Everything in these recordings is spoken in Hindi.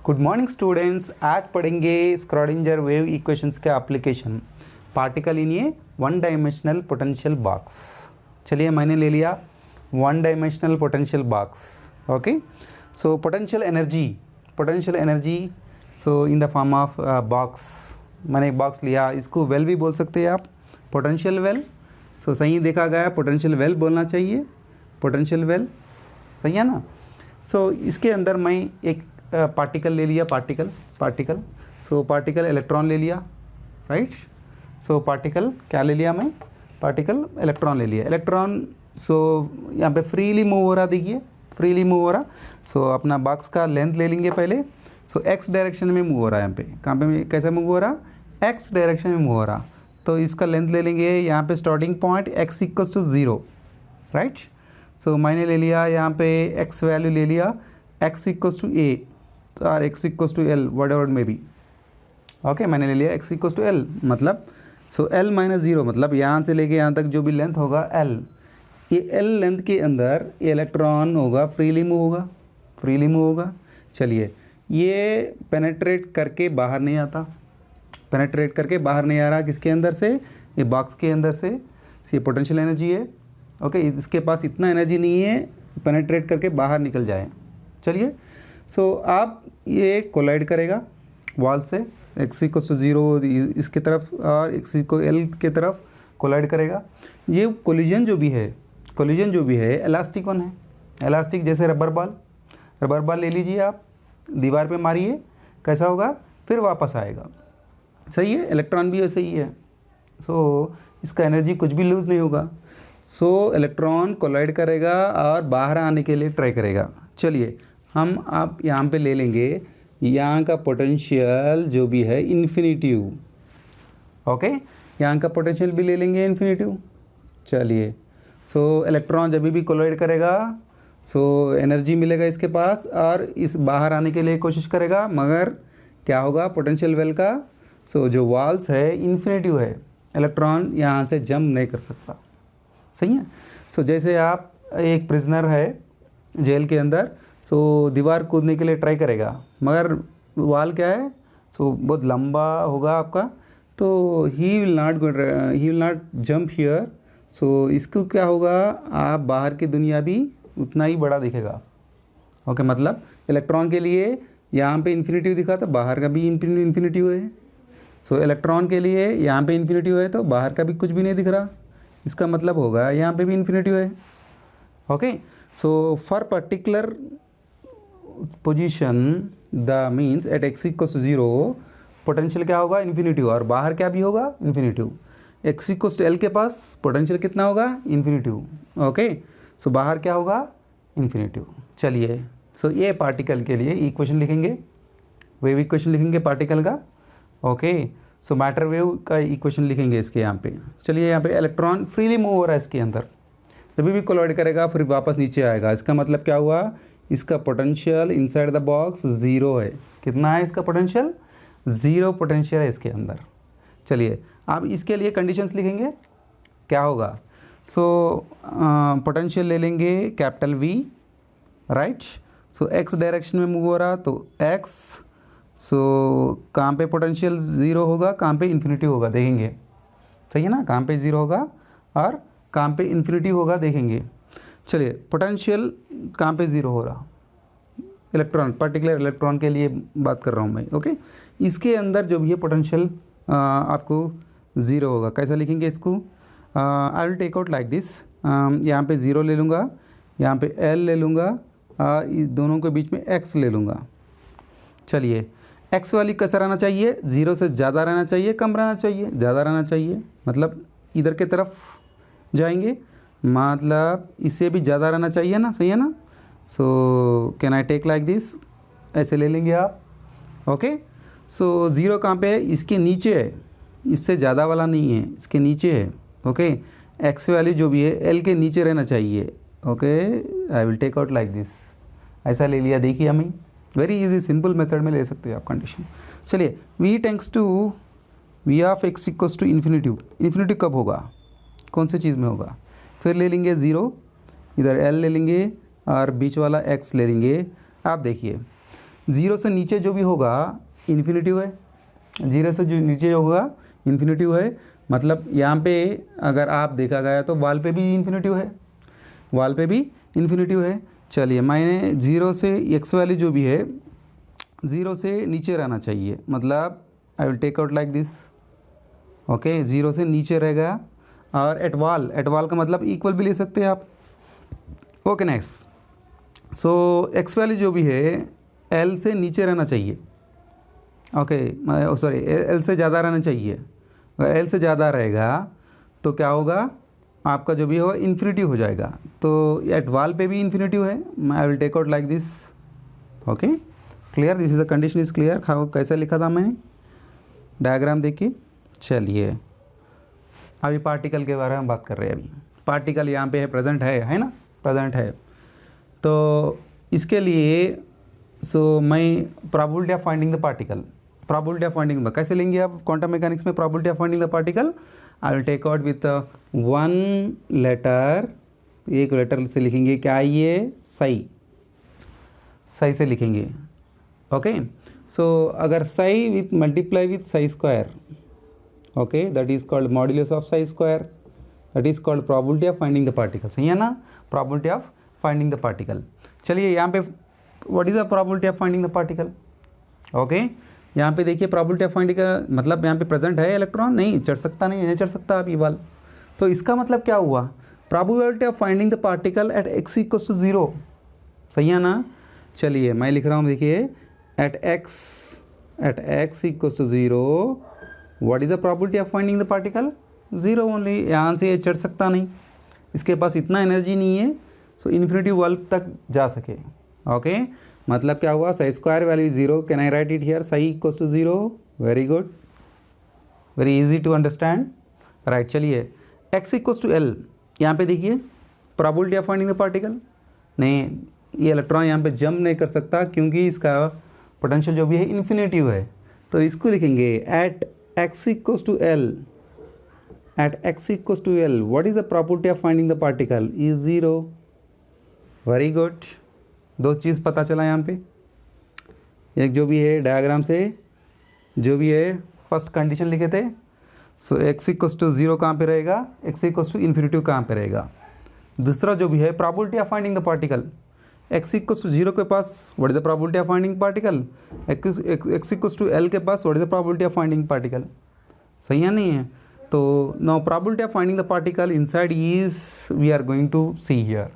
Good morning students. आज पढ़ेंगे स्क्रॉडिंजर वेव इक्वेशंस का एप्लीकेशन पार्टिकल इन ये वन डायमेंशनल पोटेंशियल बॉक्स। चलिए मैंने ले लिया one dimensional potential box. Okay, so potential energy so in the form of box. मैंने एक बॉक्स लिया, इसको वेल भी बोल सकते हैं आप, पोटेंशियल वेल। सो सही देखा गया, पोटेंशियल वेल बोलना चाहिए, पोटेंशियल वेल, सही है ना। सो इसके अंदर मैं एक पार्टिकल ले लिया, पार्टिकल सो पार्टिकल इलेक्ट्रॉन ले लिया, राइट। सो पार्टिकल क्या ले लिया मैं, पार्टिकल इलेक्ट्रॉन ले लिया। इलेक्ट्रॉन सो यहाँ पे फ्रीली मूव हो रहा, देखिए फ्रीली मूव हो रहा। सो अपना बॉक्स का लेंथ ले लेंगे पहले। सो एक्स डायरेक्शन में मूव हो रहा है, यहाँ पे कहाँ पे कैसे मूव हो रहा, एक्स डायरेक्शन में मूव हो रहा। तो इसका लेंथ ले लेंगे, यहाँ पे starting point x equals to 0, right. So मैंने ले लिया यहाँ पे एक्स वैल्यू ले लिया, एक्स इक्वल्स टू ए और X equals to L, whatever may be. Okay, मैंने ले लिया एक्स इक्वल्स टू एल, मतलब सो एल माइनस 0, मतलब यहाँ से लेके यहाँ तक जो भी लेंथ होगा एल, ये एल लेंथ के अंदर ये इलेक्ट्रॉन होगा, फ्रीली मूव होगा। चलिए, ये पेनेट्रेट करके बाहर नहीं आता, पेनेट्रेट करके बाहर नहीं आ रहा, किसके अंदर से, ये बॉक्स के अंदर से। ये पोटेंशियल एनर्जी है। ओके, इसके पास इतना एनर्जी नहीं है पेनेट्रेट करके बाहर निकल जाए। चलिए, सो आप ये कोलाइड करेगा वॉल से, एक्स इक्वल्स टू 0 इसके तरफ और एक्स को एल के तरफ कोलाइड करेगा। ये कोलिजन जो भी है इलास्टिक वन है, इलास्टिक जैसे रबर बॉल ले लीजिए आप, दीवार पे मारिए, कैसा होगा, फिर वापस आएगा, सही है। इलेक्ट्रॉन भी ऐसे ही है। सो इसका एनर्जी कुछ भी लूज़ नहीं होगा। सो इलेक्ट्रॉन कोलाइड करेगा और बाहर आने के लिए ट्राई करेगा। चलिए, हम आप यहाँ पे ले लेंगे यहाँ का पोटेंशियल जो भी है इन्फिनिटिव। ओके, यहाँ का पोटेंशियल भी ले लेंगे इन्फिनिटिव। चलिए, सो इलेक्ट्रॉन जब भी कोलाइड करेगा सो एनर्जी मिलेगा इसके पास और इस बाहर आने के लिए कोशिश करेगा, मगर क्या होगा पोटेंशियल वेल का, सो जो वॉल्स है इन्फिनिटिव है, इलेक्ट्रॉन यहाँ से जंप नहीं कर सकता, सही है। सो जैसे आप एक प्रिजनर है जेल के अंदर, सो दीवार कूदने के लिए ट्राई करेगा, मगर वॉल क्या है, सो बहुत लंबा होगा आपका, तो he will not jump here. So इसको क्या होगा, आप बाहर की दुनिया भी उतना ही बड़ा दिखेगा। ओके, मतलब इलेक्ट्रॉन के लिए यहाँ पे इन्फिनिटिव दिखा तो बाहर का भी इन्फिनिटिव है। सो इलेक्ट्रॉन के लिए यहाँ पे इन्फिनिटिव है तो बाहर का भी कुछ भी नहीं दिख रहा, इसका मतलब होगा यहाँ पे भी इन्फिनिटिव है। Okay, so for particular position the means at X equals to 0 potential क्या होगा, इन्फिनिटिव, और बाहर क्या भी होगा, infinitive. X equals to L के पास पोटेंशियल कितना होगा, इन्फिनिटिव। ओके, सो बाहर क्या होगा, इन्फिनिटिव। चलिए, सो ये पार्टिकल के लिए इक्वेशन लिखेंगे, वेव इक्वेशन लिखेंगे पार्टिकल का। ओके, सो मैटर वेव का इक्वेशन लिखेंगे इसके यहाँ पे। चलिए, यहाँ पे इलेक्ट्रॉन फ्रीली मूव हो रहा है इसके अंदर, जब भी कोलाइड करेगा फिर वापस नीचे आएगा। इसका मतलब क्या हुआ, इसका पोटेंशियल इनसाइड द बॉक्स 0 है। कितना है इसका पोटेंशियल, 0 पोटेंशियल है इसके अंदर। चलिए, आप इसके लिए कंडीशंस लिखेंगे, क्या होगा। सो पोटेंशियल ले लेंगे कैपिटल V, राइट। सो एक्स डायरेक्शन में मूव हो रहा तो एक्स, सो कहाँ पे पोटेंशियल 0 होगा, कहाँ पे इन्फिनिटी होगा, देखेंगे, सही है ना। कहाँ पे 0 होगा और कहाँ पे इन्फिनिटी होगा, देखेंगे। चलिए, पोटेंशियल कहाँ पे 0 हो रहा, इलेक्ट्रॉन, पर्टिकुलर इलेक्ट्रॉन के लिए बात कर रहा हूँ मैं। ओके, इसके अंदर जो भी है पोटेंशियल आपको 0 होगा। कैसा लिखेंगे इसको, I will take out like this. यहाँ पे 0 ले लूँगा, यहाँ पे L ले लूँगा और इस दोनों के बीच में X ले लूँगा। चलिए, X वाली कैसा रहना चाहिए, 0 से ज़्यादा रहना चाहिए, कम रहना चाहिए, ज़्यादा रहना चाहिए, मतलब इधर के तरफ जाएंगे, मतलब इससे भी ज़्यादा रहना चाहिए ना, सही है ना। So can I take like this, ऐसे ले लेंगे आप। ओके, सो 0 कहाँ पे है, इसके नीचे है, इससे ज़्यादा वाला नहीं है, इसके नीचे है। ओके, एक्स वैल्यू जो भी है एल के नीचे रहना चाहिए। Okay, I will take out like this, ऐसा ले लिया, देखिए हमें वेरी इजी सिंपल मेथड में ले सकते हैं आप कंडीशन। चलिए, v tends to v of x equals to infinity कब होगा, कौन से चीज़ में होगा, फिर ले लेंगे 0, इधर L ले लेंगे और बीच वाला x ले लेंगे। आप देखिए 0 से नीचे जो भी होगा इन्फिनिटिव है, 0 से जो नीचे जो होगा इन्फिनिटिव है। मतलब यहाँ पे अगर आप देखा गया तो वाल पे भी इन्फिनिटिव है, वाल पे भी इन्फिनिटिव है। चलिए मैंने 0 से एक्स वैल्यू जो भी है 0 से नीचे रहना चाहिए, मतलब I will take out like this, okay 0 से नीचे रहेगा। और एट वाल का मतलब इक्वल भी ले सकते हैं आप, ओके नेक्स्ट। सो एक्स वैल्यू जो भी है एल से नीचे रहना चाहिए, ओके सॉरी एल से ज़्यादा रहना चाहिए। अगर एल से ज़्यादा रहेगा तो क्या होगा, आपका जो भी होगा इन्फिनिटिव हो जाएगा। तो एट वाल पे भी इन्फिनिटिव है, I will take out like this, okay clear, this is the condition is clear. कैसे लिखा था मैंने, डायग्राम देखिए। चलिए अभी पार्टिकल के बारे में बात कर रहे हैं। अभी पार्टिकल यहाँ पे है, प्रेजेंट है ना, प्रेजेंट है। तो इसके लिए मैं probability of finding the particle, probability of finding कैसे लेंगे आप क्वांटम मैकेनिक्स में probability of finding the particle, I will take out with one letter, एक लेटर से लिखेंगे क्या, ये सही से लिखेंगे, ओके। सो अगर Sai with multiply with Sai square, okay that is called modulus of Sai square, that is called probability of finding the particle, सही है ना, probability of finding the particle. चलिए यहाँ पे what is the probability of finding the particle, okay यहाँ पे देखिए प्रोबेबिलिटी ऑफ फाइंडिंग का मतलब यहाँ पे प्रेजेंट है इलेक्ट्रॉन, नहीं चढ़ सकता, नहीं चढ़ सकता आप ये वाल। तो इसका मतलब क्या हुआ, probability of finding the particle at x equals to 0, सही है ना। चलिए मैं लिख रहा हूँ, देखिए at x equals to 0 what is the probability of finding the particle, 0 only. यहाँ से ये चढ़ सकता नहीं, इसके पास इतना एनर्जी नहीं है सो इन्फिनिटी वर्ल्ड तक जा सके, ओके मतलब क्या हुआ, psi square value 0, can I write it here, psi equals to 0, very good, very easy to understand, right. चलिए x इक्वल्स टू l, यहाँ पे देखिए probability of finding the particle, नहीं ये इलेक्ट्रॉन यहाँ पे जंप नहीं कर सकता क्योंकि इसका पोटेंशियल जो भी है इन्फिनिटिव है। तो इसको लिखेंगे at x equals to l, at x equals to l what is the probability of finding the particle is 0, very good. दो चीज़ पता चला यहाँ पे, एक जो भी है डायग्राम से जो भी है फर्स्ट कंडीशन लिखे थे, सो x इक्वल्स टू 0 कहाँ पे रहेगा, x इक्वल्स टू इन्फिनिटिव कहाँ पे रहेगा। दूसरा जो भी है probability of finding the particle, x equals to 0 के पास what is the probability of finding particle, x equals to l के पास what is the probability of finding particle, सही है नहीं है। तो now probability of finding the particle inside is we are going to see here,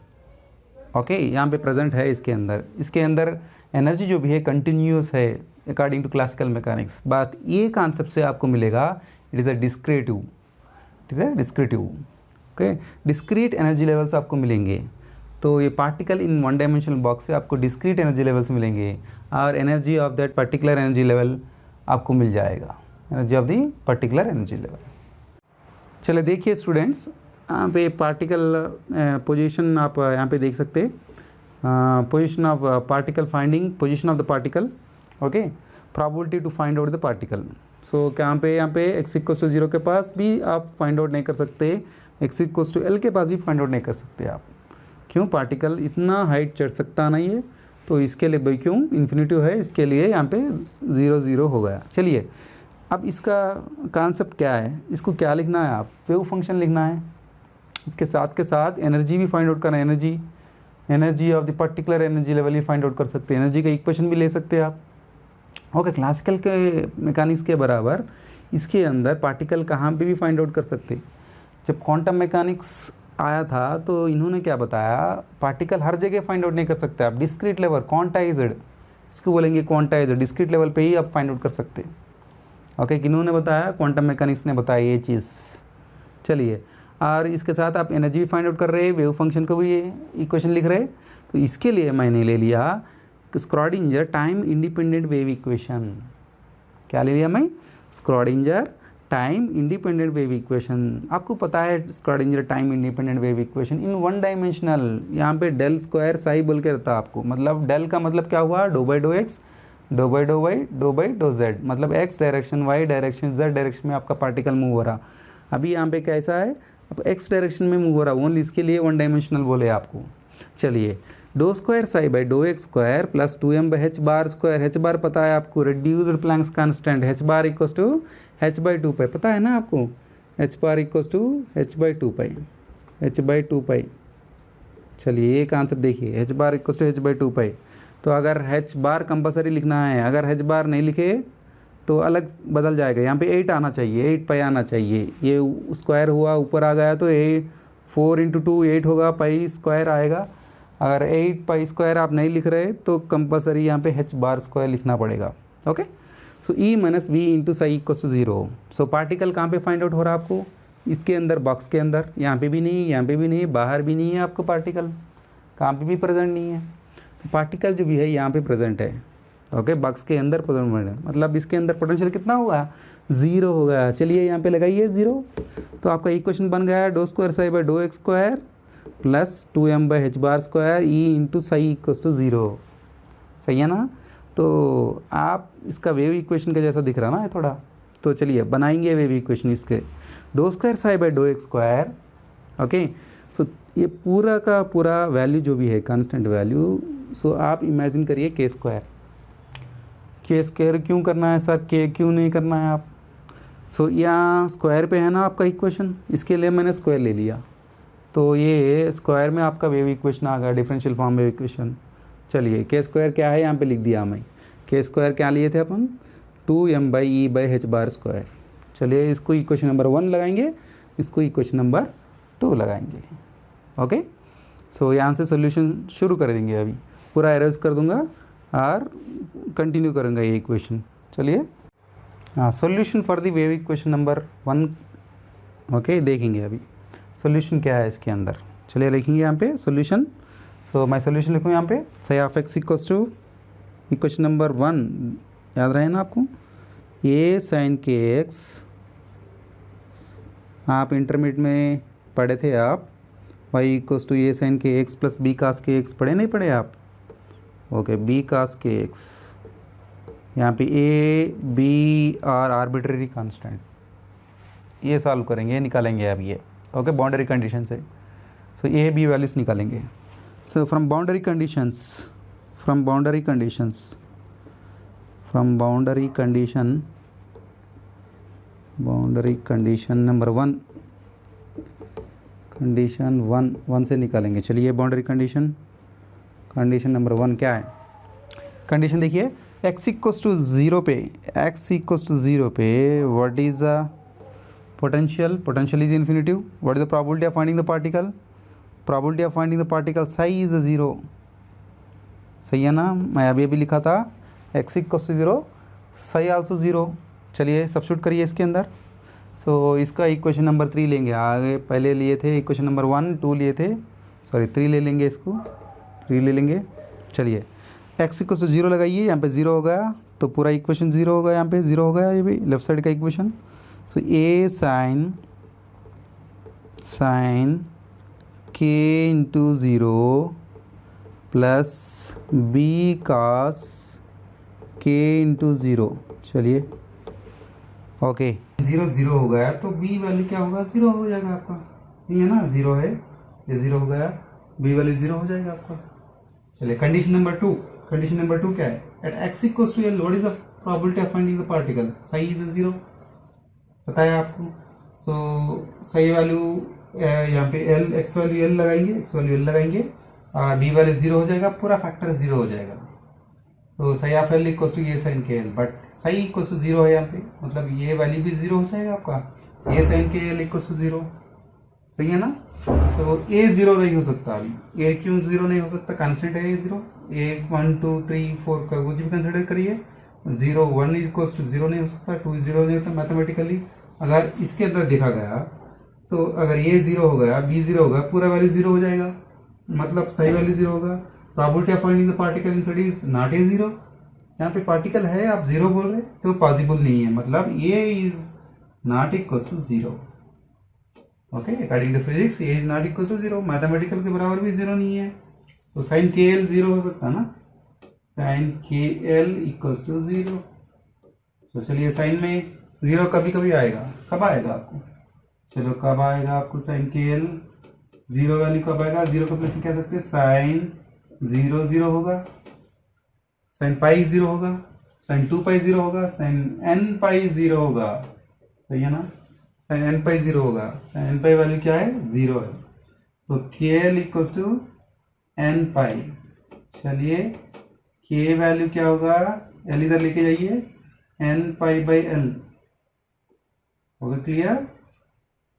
okay यहाँ पे प्रेजेंट है इसके अंदर एनर्जी जो भी है कंटिन्यूस है according to classical mechanics, but ये कॉन्सेप्ट से आपको मिलेगा it is a discretive, okay discrete energy levels आपको मिलेंगे। तो ये particle in one dimensional box से आपको डिस्क्रीट एनर्जी लेवल्स मिलेंगे और energy of that particular energy level आपको मिल जाएगा, energy of the particular energy level. चलिए देखिए स्टूडेंट्स, यहाँ पे पार्टिकल पोजीशन आप यहाँ पे देख सकते हैं, position of particle finding, position of the particle, okay probability to find out the particle. So यहाँ पे x इक्वल्स टू 0 के पास भी आप फाइंड आउट नहीं कर सकते, x इक्वल्स टू l के पास भी फाइंड आउट नहीं कर सकते आप, क्यों, पार्टिकल इतना हाइट चढ़ सकता नहीं है, तो इसके लिए भाई क्यों इन्फिनिटिव है, इसके लिए यहाँ पे 0 0 हो गया। चलिए अब इसका कॉन्सेप्ट क्या है, इसको क्या लिखना है, आप वेव फंक्शन लिखना है, इसके साथ के साथ एनर्जी भी फाइंड आउट करना है, energy of the particular energy level भी फाइंड आउट कर सकते हैं, एनर्जी का इक्वेशन भी ले सकते हैं आप, ओके क्लासिकल के मैकेनिक्स के बराबर इसके अंदर पार्टिकल कहाँ पे भी फाइंड आउट कर सकते। जब क्वांटम मैकेनिक्स आया था तो इन्होंने क्या बताया, पार्टिकल हर जगह फाइंड आउट नहीं कर सकते आप, डिस्क्रीट लेवल क्वांटाइज्ड, इसको बोलेंगे क्वांटाइज्ड, डिस्क्रीट लेवल पे ही आप फाइंड आउट कर सकते, ओके किन्होंने बताया, क्वांटम मैकेनिक्स ने बताया ये चीज़। चलिए और इसके साथ आप एनर्जी भी फाइंड आउट कर रहे हैं, वेव फंक्शन को भी इक्वेशन लिख रहे हैं, तो इसके लिए मैंने ले लिया Schrodinger time independent wave equation. क्या ले लिया मैं, Schrodinger time independent wave equation. आपको पता है Schrodinger time independent wave equation in one dimensional, यहाँ पे डेल स्क्वायर साई बोल के रहता है आपको, मतलब डेल का मतलब क्या हुआ, do by dough x, do by do y, do by do z, मतलब x direction, y direction, z direction में आपका पार्टिकल मूव हो रहा। अभी यहाँ पे कैसा है, अब एक्स डायरेक्शन में मूव हो रहा, ओनली इसके लिए वन डायमेंशनल बोले आपको। चलिए do square psi by dough x square plus 2m by h bar square. H bar पता है आपको, reduced Planck's constant, h bar equals to h by 2 pi, पता है ना आपको, h bar equals to h by 2 pi, h by 2 pi. चलिए ये कॉन्सेप्ट देखिए, h bar equals to h by 2 pi. तो अगर एच बार कंपलसरी लिखना है, अगर एच बार नहीं लिखे तो अलग बदल जाएगा, यहाँ पे 8 आना चाहिए, 8 पाई आना चाहिए। ये स्क्वायर हुआ ऊपर आ गया तो 4 इंटू 2 8 होगा, पाई स्क्वायर आएगा। अगर 8 पाई स्क्वायर आप नहीं लिख रहे तो कंपलसरी यहाँ पे एच बार स्क्वायर लिखना पड़ेगा। Okay, so E minus V into psi equals to 0। So particle कहाँ पे फाइंड आउट हो रहा है आपको, इसके अंदर, बॉक्स के अंदर। यहाँ पे भी नहीं, यहाँ पे भी नहीं, बाहर भी नहीं है आपको पार्टिकल, कहाँ पे भी प्रेजेंट नहीं है। तो पार्टिकल जो भी है यहाँ पे प्रेजेंट है। ओके, बॉक्स के अंदर प्रेजेंट है, मतलब इसके अंदर पोटेंशियल कितना होगा, 0 होगा। चलिए यहाँ पे लगाइए 0, तो आपका इक्वेशन बन गया d square psi by dough x square plus 2m by h bar square E into psi equals to 0। सही है ना। तो आप इसका वेव इक्वेशन का जैसा दिख रहा ना है थोड़ा, तो चलिए बनाएंगे वेव इक्वेशन इसके, do square psi by dough x square. Okay, so ये पूरा का पूरा वैल्यू जो भी है कांस्टेंट वैल्यू, सो आप इमेजिन करिए के स्क्वायर। के स्क्वायर क्यों करना है सर, के क्यों नहीं करना है आप। सो यहाँ स्क्वायर पे है ना आपका इक्वेशन, इसके लिए मैंने स्क्वायर ले लिया, तो ये स्क्वायर में आपका वेव इक्वेशन आ गया, डिफरेंशियल फॉर्म वेव इक्वेशन। चलिए के स्क्वायर क्या है यहाँ पे लिख दिया मैं, के स्क्वायर क्या लिए थे अपन, 2m by E by h bar square. चलिए इसको इक्वेशन नंबर 1 लगाएंगे, इसको इक्वेशन नंबर 2 लगाएंगे। ओके, सो यहाँ से सोल्यूशन शुरू कर देंगे, अभी पूरा एरेज कर दूंगा और कंटिन्यू करूँगा ये इक्वेशन। चलिए हाँ, solution for the wave equation number 1। Okay, देखेंगे अभी सॉल्यूशन क्या है इसके अंदर। चलिए लिखेंगे यहाँ पे सॉल्यूशन। सो मैं सॉल्यूशन लिखूँ यहाँ पे, psi of x equals to equation number 1, याद रहे ना आपको, ए साइन के एक्स। आप इंटरमीडिएट में पढ़े थे आप, y equals to A sine k x plus B cos k x, पढ़े नहीं पढ़े आप। Okay, B cos k x, यहाँ पे A B are arbitrary constant, ये सॉल्व करेंगे, निकालेंगे अब ये। ओके, बाउंड्री कंडीशन से, सो ए बी वैल्यूज निकालेंगे। So from boundary conditions, from boundary conditions, from boundary condition, boundary condition number 1, condition 1 से निकालेंगे। चलिए बाउंड्री कंडीशन, कंडीशन नंबर 1 क्या है, कंडीशन देखिए, x इक्वल्स टू 0 पे, x इक्वल्स टू 0 पे what is the potential, potential is infinitive, what is the probability of finding the particle, probability of finding the particle psi is 0। सही है ना, मैं अभी अभी लिखा था x equals to 0, psi also 0। चलिए सब्स्टिट्यूट करिए इसके अंदर। सो इसका इक्वेशन नंबर 3 लेंगे, आगे पहले लिए थे इक्वेशन नंबर 1 2 लिए थे, सॉरी 3 ले लेंगे, इसको 3 ले लेंगे। चलिए x इक्वल टू 0 लगाइए, यहाँ पे 0 हो गया तो पूरा इक्वेशन 0 हो गया, यहाँ पे 0 हो गया ये भी लेफ्ट साइड का इक्वेशन। सो ए साइन के इंटू 0 प्लस बी कास के इंटू 0। चलिए ओके, 0 हो गया तो बी वैल्यू क्या होगा, 0 हो जाएगा आपका। सही है ना, 0 है, ये 0 हो गया, बी वैल्यू 0 हो जाएगा आपका। चलिए कंडीशन नंबर 2, कंडीशन नंबर 2 क्या है, at x equals to l what is the probability of finding the particle, psi is 0, पता है आपको। सो साई वैल्यू यहाँ पे l, x वैल्यू l लगाएंगे, x वैल्यू l लगाएंगे और b वैल्यू 0 हो जाएगा, पूरा फैक्टर 0 हो जाएगा। तो psi of l equals to ये sine k l, but psi equals to 0 है यहाँ पे, मतलब ये वैल्यू भी 0 हो जाएगा आपका, ये sine k l equals to 0। सही है ना। सो a 0 नहीं हो सकता, अभी a क्यों 0 नहीं हो सकता, कांस्टेंट है a 0, a 1 2 3 4 का कुछ भी कंसिडर करिए, 0 1 इक्वल्स टू 0 नहीं हो सकता, 2 0 नहीं होता मैथमेटिकली। अगर इसके अंदर देखा गया तो अगर ये 0 हो गया, b 0 हो गया, पूरा वैल्यू 0 हो जाएगा, मतलब सही वैल्यू 0 होगा। Probability of finding the particle inside is not a 0, यहाँ पे पार्टिकल है, आप 0 बोल रहे तो पॉसिबल नहीं है, मतलब ये is not equals to 0। Okay, according to physics ये is not equals to 0, mathematical के बराबर भी 0 नहीं है, तो साइन के एल 0 हो सकता है ना, साइन के एल इक्वल्स टू 0। तो चलिए साइन में 0 कभी कभी आएगा, कब आएगा आपको, चलो कब आएगा आपको साइन के एल 0 वैल्यू कब आएगा, 0 का प्लेस में कह सकते हैं साइन 0 0 होगा, साइन पाई 0 होगा, साइन 2 पाई 0 होगा, साइन n पाई 0 होगा, सही है ना, साइन n पाई 0 होगा, साइन n पाई वैल्यू क्या है 0 है, तो KL इक्वल्स टू n पाई। चलिए K वैल्यू क्या होगा, L इधर लेके जाइए, n पाई बाई L होगा, clear,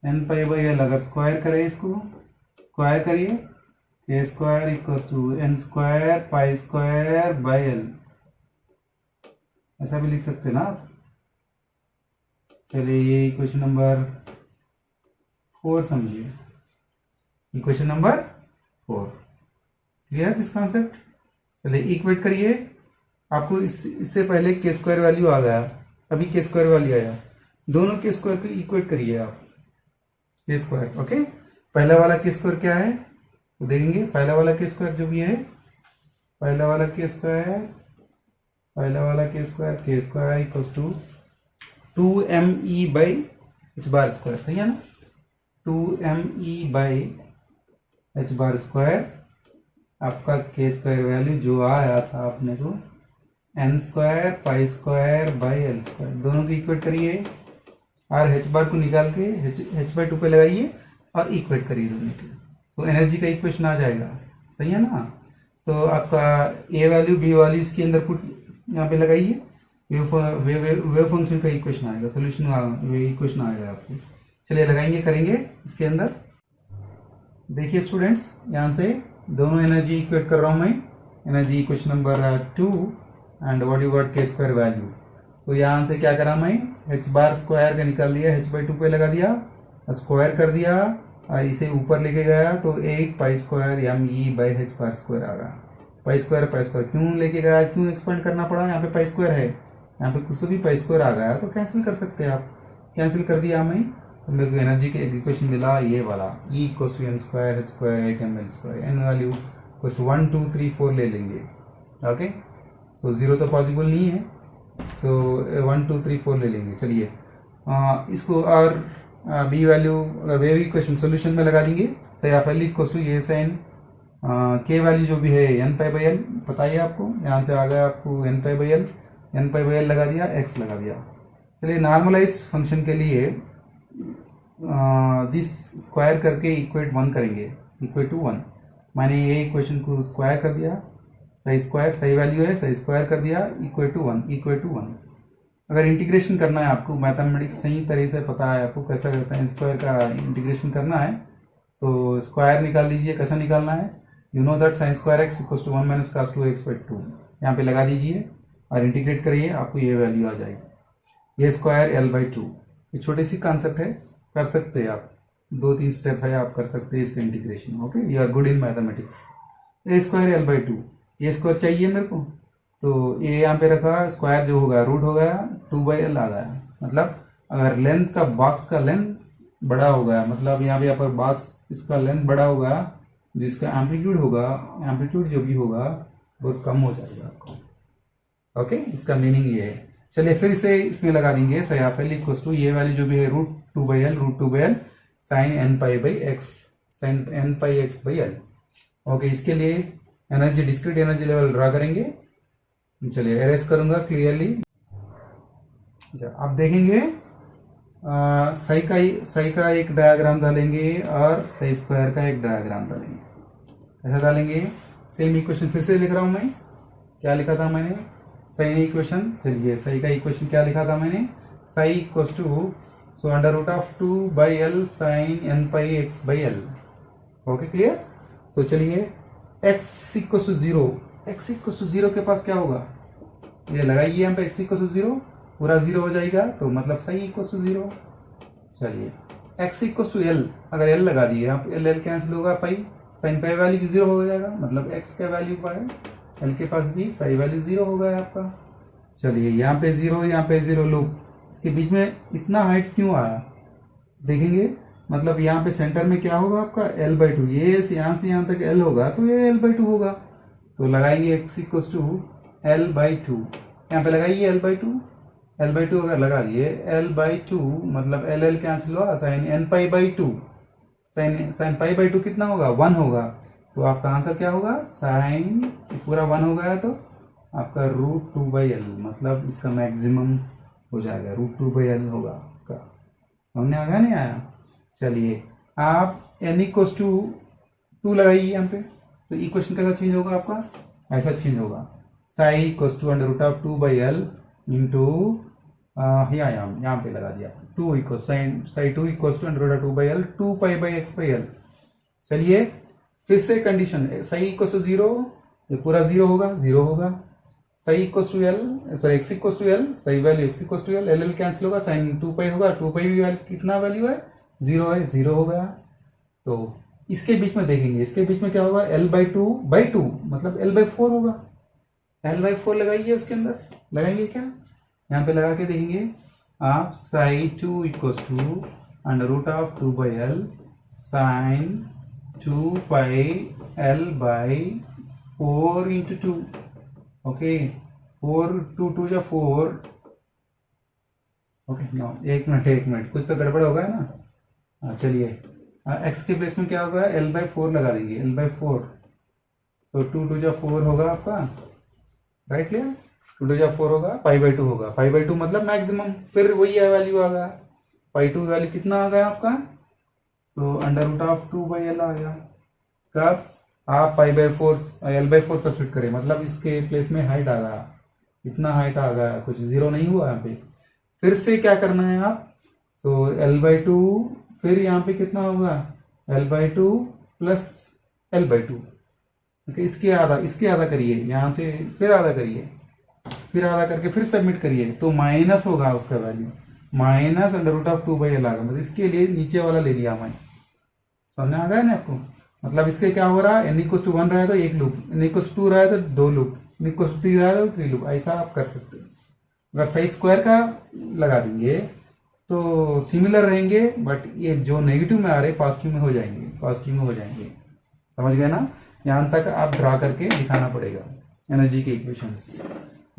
n pi by L। अगर स्क्वायर करें इसको, स्क्वायर करिए, k square equals to n square pi square by L, ऐसा भी लिख सकते हैं ना आप। चलिए ये इक्वेशन नंबर 4 समझिए, equation number 4, clear this concept. चलिए इक्वेट करिए, आपको इससे पहले के स्क्वायर वैल्यू आ गया, अभी के स्क्वायर वैल्यू आया, दोनों के स्क्वायर को इक्वेट करिए आप, के स्क्वायर, ओके। पहला वाला के स्क्वायर क्या है तो देखेंगे, पहला वाला के स्क्वायर जो भी है, पहला वाला के स्क्वायर, पहला वाला k square equals to 2me by h bar square, सही है ना, 2me by h bar square, आपका के स्क्वायर वैल्यू जो आया था अपने को n square pi square by L square, दोनों को इक्वेट करिए और एच बार को निकाल के h बाई 2 पे लगाइए और इक्वेट करिए दोनों को, तो एनर्जी का इक्वेशन आ जाएगा, सही है ना। तो आपका ए वैल्यू बी वैल्यू इसके अंदर पुट यहाँ पे लगाइए, वेव फंक्शन का इक्वेशन आएगा, सोल्यूशन इक्वेशन आएगा आपको। चलिए लगाएंगे, करेंगे इसके अंदर। देखिए स्टूडेंट्स, यहाँ से दोनों एनर्जी इक्वेट कर रहा हूँ मैं, energy equation number 2 and what you got के स्क्वायर वैल्यू। सो यहाँ से क्या करा मैं, एच बार स्क्वायर का निकाल दिया, h बाई 2 पे लगा दिया, स्क्वायर कर दिया और इसे ऊपर लेके गया तो 8 pi square m e by h bar square आ गया। पाई स्क्वायर क्यों लेके गया, क्यों एक्सपेंड करना पड़ा, यहाँ पे पाई स्क्वायर है, यहाँ पे कुछ भी पाई स्क्वायर आ गया तो कैंसिल कर सकते हैं आप, कैंसिल कर दिया मैं, तो मेरे को एनर्जी का इक्वेशन मिला ये वाला, E equals to n square h square 8 ml square, n value equals to 1 2 3 4 ले लेंगे, ओके। सो 0 तो पॉसिबल नहीं है, सो 1 2 3 4 ले लेंगे। चलिए इसको और बी वैल्यू वेव इक्वेशन सोल्यूशन में लगा देंगे, सही आप एल इक्वल्स टू ये साइन के वैल्यू जो भी है एन पाई बाई एल पता ही आपको, यहाँ से आ गया आपको n pi by L, n pi by L लगा दिया, एक्स लगा दिया। चलिए नॉर्मलाइज फंक्शन के लिए दिस स्क्वायर करके इक्वेट 1 करेंगे, इक्वेट टू 1, मैंने ये इक्वेशन को स्क्वायर कर दिया, सही स्क्वायर सही वैल्यू है, सही स्क्वायर कर दिया, इक्वेट टू 1, इक्वेट टू 1। अगर इंटीग्रेशन करना है आपको, मैथमेटिक्स सही तरह से पता है आपको कैसा साइन स्क्वायर का इंटीग्रेशन करना है, तो स्क्वायर निकाल दीजिए, कैसा निकालना है, you know that sine square x equals to 1 minus cos 2x by 2, यहाँ पे लगा दीजिए और इंटीग्रेट करिए, आपको ये वैल्यू आ जाएगी, ये स्क्वायर एल बाई 2। ये छोटी सी कॉन्सेप्ट है, कर सकते हैं आप, 2-3 स्टेप है, आप कर सकते हैं इसका integration, okay, you are good in mathematics. A square L by 2, ये स्क्वायर चाहिए मेरे को, तो ये यहाँ पे रखा, स्क्वायर जो होगा रूट हो गया, 2 बाई एल आ गया, मतलब अगर लेंथ का बॉक्स का लेंथ बड़ा हो गया, मतलब यहाँ पे पर बॉक्स इसका लेंथ बड़ा होगा, जिसका एम्पलीट्यूड होगा, एम्पलीट्यूड जो भी होगा बहुत कम हो जाएगा आपको, ओके, इसका मीनिंग ये है। चलिए फिर इसे इसमें लगा देंगे, सही आप एल इक्वल्स टू ये वाली जो भी है root 2 by L sine n pi by x, sine n pi x by L, okay. इसके लिए energy discrete energy level draw करेंगे, चलिए अरेंज करूंगा क्लियरली। आप देखेंगे सही का एक डायग्राम डालेंगे और सही स्क्वायर का एक डायग्राम डालेंगे, ऐसा डालेंगे। सेम इक्वेशन फिर से लिख रहा हूं मैं, क्या लिखा था मैंने, सही इक्वेशन, चलिए सही का इक्वेशन क्या लिखा था मैंने, सही equals to so under root of 2 by L sine n pi x by L, okay clear. So चलिए x equals to 0, x equals to 0 के पास क्या होगा, ये लगाइए यहाँ पे, x इक्वल्स टू 0 पूरा 0 हो जाएगा, तो मतलब सही इक्वल्स टू 0। चलिए x इक्वल्स टू l, अगर l लगा दिए आप, l कैंसिल होगा, पाई साइन पाई वैल्यू 0 हो जाएगा, मतलब x का वैल्यू पाई, l के पास भी सही वैल्यू 0 हो गया आपका। चलिए यहाँ पे 0, यहाँ पे 0, लूप इसके बीच में इतना हाइट क्यों आया देखेंगे, मतलब यहाँ पे सेंटर में क्या होगा आपका l बाई 2, ये यहाँ से यहाँ तक l होगा तो ये l बाई 2 होगा, तो लगाइए x equals to l by 2, यहाँ पे लगाइए l बाई 2, l बाई 2 अगर लगा दिए l बाई 2 मतलब l l कैंसिल हुआ, sine n pi by 2, sine pi by 2 कितना होगा 1 होगा, तो आपका आंसर क्या होगा, साइन पूरा 1 हो गया तो आपका √2/L, मतलब इसका मैक्सिमम हो जाएगा, √2/L होगा इसका। समझ में आ गया नहीं आया? चलिए आप n=2 लगाइए यहाँ पे, तो इक्वेशन कैसा चेंज होगा आपका, ऐसा चेंज होगा, साई =√2/L इंटू यहाँ पे लगा दिया 2 √2/L 2π/x/L। चलिए फिर से कंडीशन, साई =0, ये पूरा 0 होगा, Sai =L, sorry x =L, सही value x =L, LL cancel होगा, साइन 2π होगा, 2π भी वैल्यू कितना वैल्यू है, 0 है, 0 हो गया। तो इसके बीच में देखेंगे, इसके बीच में क्या होगा, L/2 मतलब L/4 होगा, L/4 लगाइए, उसके अंदर लगाएंगे क्या, यहाँ पे लगा के देखेंगे आप, Sai 2 √2/L sign 2πL/4 into 2, okay, 4 2 2 या 4, ओके नो, एक मिनट कुछ तो गड़बड़ होगा ना। चलिए x के प्लेस में क्या होगा, L/4 लगा देंगे, L/4, सो 2 2 या 4 होगा आपका, राइट क्लियर, 2 2 या 4 होगा, π/2 होगा, π/2 मतलब मैक्सिमम, फिर वही वैल्यू आ गया, π2 वैल्यू कितना आ गया आपका, सो √2/L आ गया। कब आप L/4 सब्सिट्यूट करें, मतलब इसके प्लेस में हाइट आ गया, इतना हाइट आ गया, कुछ 0 नहीं हुआ यहाँ पे। फिर से क्या करना है आप, सो L/2, फिर यहाँ पे कितना होगा, L/2 प्लस L/2, ओके, इसके आधा करिए, यहाँ से फिर आधा करिए, फिर आधा करके फिर सबमिट करिए, तो माइनस होगा उसका वैल्यू, माइनस √2/L आ गया, मतलब इसके लिए नीचे वाला ले लिया मैं, समझ आ गया ना आपको। मतलब इसके क्या हो रहा है, n =1 रहा है तो एक लूप, n =2 रहा है तो 2 लूप, n =3 रहा है तो 3 लूप, ऐसा आप कर सकते हो। अगर सही स्क्वायर का लगा देंगे तो सिमिलर रहेंगे, बट ये जो नेगेटिव में आ रहे पॉजिटिव में हो जाएंगे, समझ गए ना। यहाँ तक आप ड्रा करके दिखाना पड़ेगा एनर्जी के इक्वेशंस,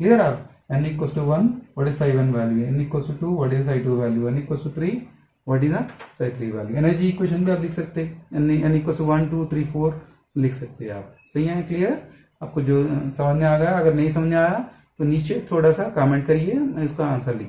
क्लियर। आप n =1 what is psi1 value, n =2 what is psi2 value, n =3 what is the psi3 value. Energy equation भी आप लिख सकते हैं, n =1 2 3 4 लिख सकते हैं आप, सही है, क्लियर। आपको जो समझ में आ गया, अगर नहीं समझ में आया तो नीचे थोड़ा सा कमेंट करिए, मैं इसका आंसर लिख